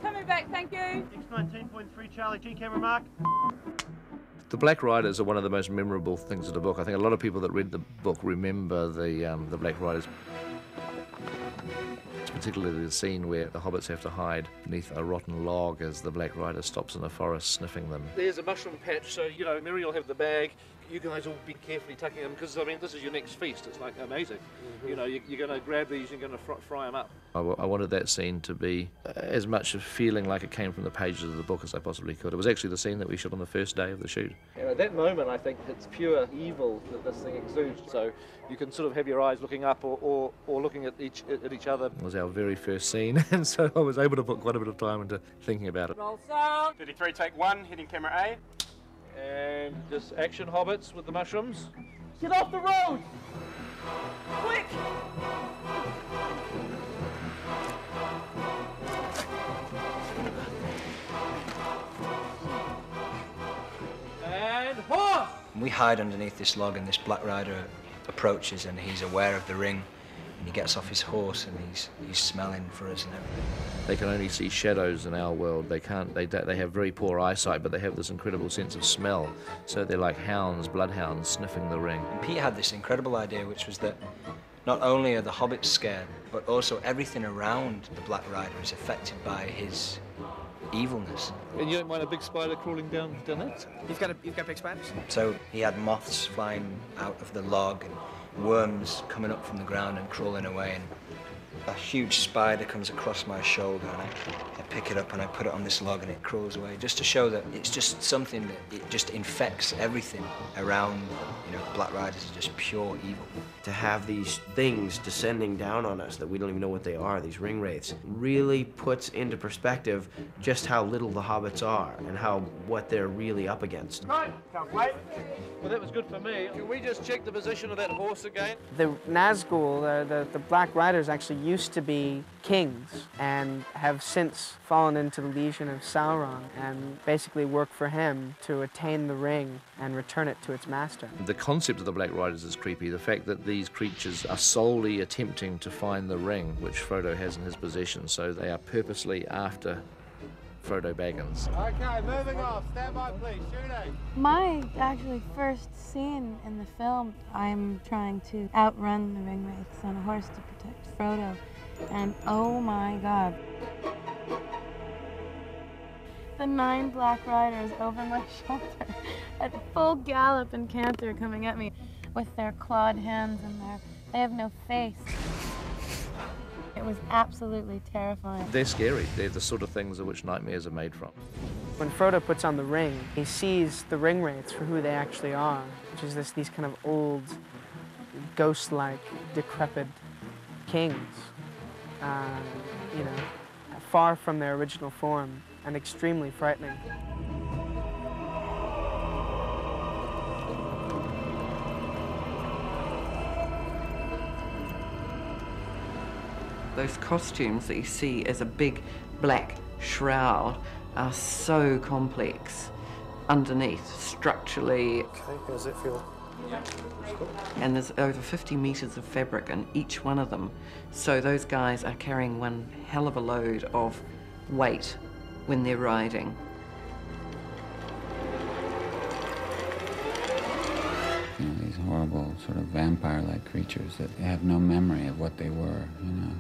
Coming back, thank you. X19.3 Charlie, G camera mark. The Black Riders are one of the most memorable things of the book. I think a lot of people that read the book remember the Black Riders. Particularly the scene where the hobbits have to hide beneath a rotten log as the Black Rider stops in the forest sniffing them. There's a mushroom patch, so, you know, Mary will have the bag. You guys will be carefully tucking them, because, I mean, this is your next feast. It's, like, amazing. Mm-hmm. You know, you're going to grab these, you're going to fry them up. I wanted that scene to be as much a feeling like it came from the pages of the book as I possibly could. It was actually the scene that we shot on the first day of the shoot. You know, at that moment, I think it's pure evil that this thing exudes. So you can sort of have your eyes looking up or looking at each other. It was our very first scene, and so I was able to put quite a bit of time into thinking about it. Roll sound. 33, take 1, heading camera A. And just action hobbits with the mushrooms. Get off the road! Quick! And horse! We hide underneath this log, and this Black Rider approaches, and he's aware of the ring, and he gets off his horse, and he's smelling for us and everything. They can only see shadows in our world. They have very poor eyesight, but they have this incredible sense of smell. So they're like hounds, bloodhounds, sniffing the ring. And Pete had this incredible idea, which was that not only are the hobbits scared, but also everything around the Black Rider is affected by his evilness. And you don't mind a big spider crawling down it? You've got big spiders? So he had moths flying out of the log and worms coming up from the ground and crawling away, and a huge spider comes across my shoulder, and I pick it up and I put it on this log and it crawls away, just to show that it's just something that it just infects everything around. You know, Black Riders are just pure evil. To have these things descending down on us that we don't even know what they are, these Ringwraiths, really puts into perspective just how little the hobbits are and what they're really up against. Right, can't wait. Well, that was good for me. Can we just check the position of that horse again? The Nazgul, the Black Riders, actually used to be kings and have since fallen into the legion of Sauron and basically work for him to attain the ring and return it to its master. The concept of the Black Riders is creepy. The fact that these creatures are solely attempting to find the ring, which Frodo has in his possession, so they are purposely after Frodo Baggins. Okay, moving off. Stand by, please. Shooting. My actually first scene in the film, I'm trying to outrun the Ringwraiths on a horse to protect Frodo, and oh my God. The 9 Black Riders over my shoulder at full gallop and canter coming at me with their clawed hands and they have no face. It was absolutely terrifying. They're scary. They're the sort of things of which nightmares are made from. When Frodo puts on the ring, he sees the Ringwraiths for who they actually are, which is these kind of old, ghost-like, decrepit kings, you know, far from their original form and extremely frightening. Those costumes that you see as a big black shroud are so complex underneath, structurally. Okay, how does it feel? And there's over 50 meters of fabric in each one of them. So those guys are carrying one hell of a load of weight when they're riding. You know, these horrible sort of vampire-like creatures that have no memory of what they were, you know.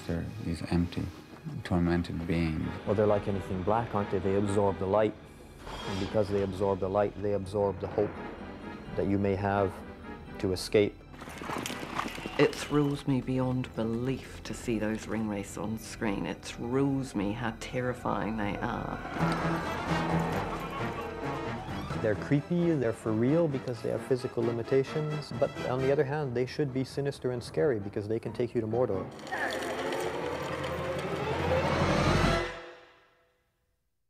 They're these empty, tormented beings. Well, they're like anything black, aren't they? They absorb the light. And because they absorb the light, they absorb the hope that you may have to escape. It thrills me beyond belief to see those Ringwraiths on screen. It thrills me how terrifying they are. They're creepy, they're for real because they have physical limitations, but on the other hand, they should be sinister and scary because they can take you to Mordor.